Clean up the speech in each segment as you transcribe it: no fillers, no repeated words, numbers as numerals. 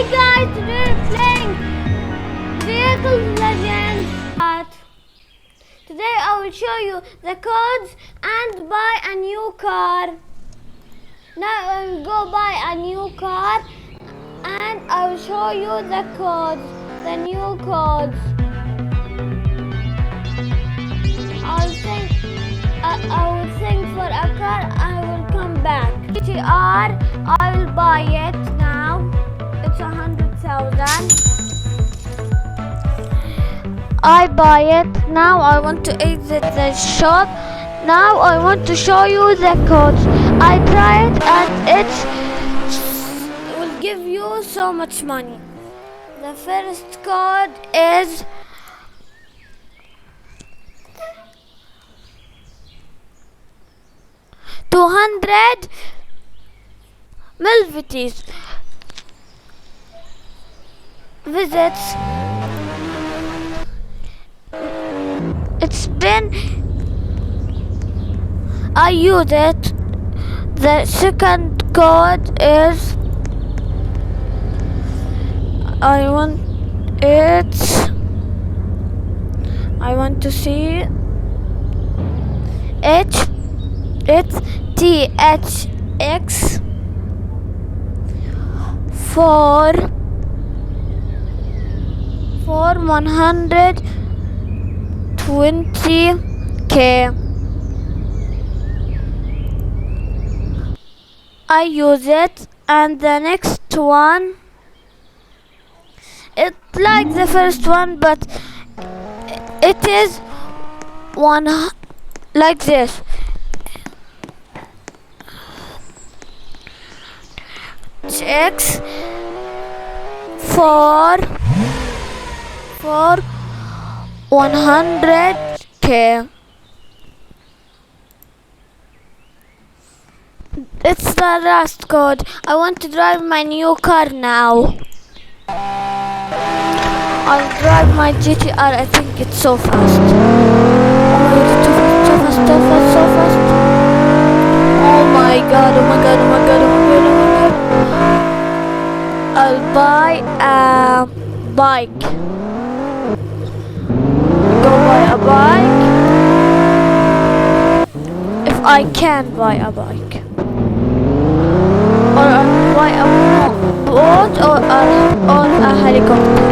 Hi guys, today we're playing Vehicle Legends. Today I will show you the codes and buy a new car. Now I will go buy a new car and I will show you the codes, the new codes. I will think for a car, I will come back. GTR, I will buy it now. It's 100,000. I buy it. Now I want to exit the shop. Now I want to show you the codes. I try it and it will give you so much money. The first code is 200 Milvities visits. It's been I use it. The second code is I want to see it. It's THX for 120K. I use it, and the next one, it's like the first one, but it is one like this. X for 100K. It's the last code. I want to drive my new car now. I'll drive my GTR. I think it's so fast. Oh, it's so fast. Oh my god. I'll buy a bike. Go buy a bike. If I can buy a bike. Or I'll buy a boat or a helicopter.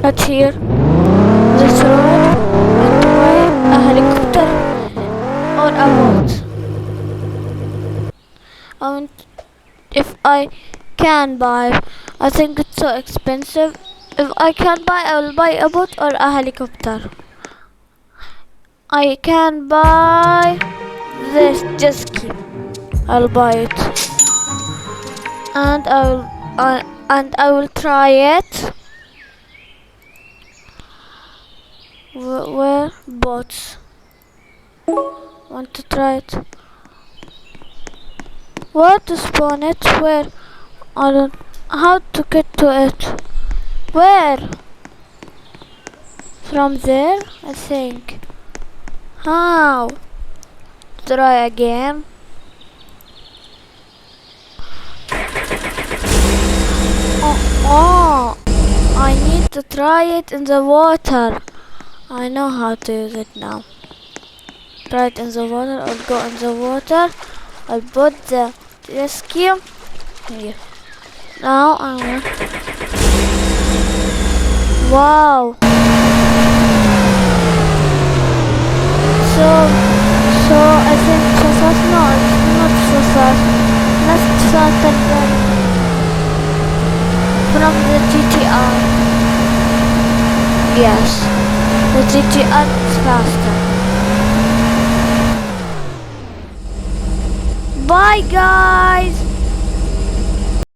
Not here. This road. I'll buy a helicopter or a boat. If I can buy, I think it's so expensive. If I can buy, I will buy a boat or a helicopter. I can buy this jet ski. I'll buy it, and I will try it. Where boats? Want to try it? Where to spawn it? Where? I don't. How to get to it? Where? From there? I think. How? Try again. Oh, I need to try it in the water. I know how to use it now. Try it in the water. I'll go in the water. I'll put the rescue here. Now I want. Wow. So I think so fast. No, it's not so fast. Let's start again from the GTR. Yes, the GTR is faster. Bye guys.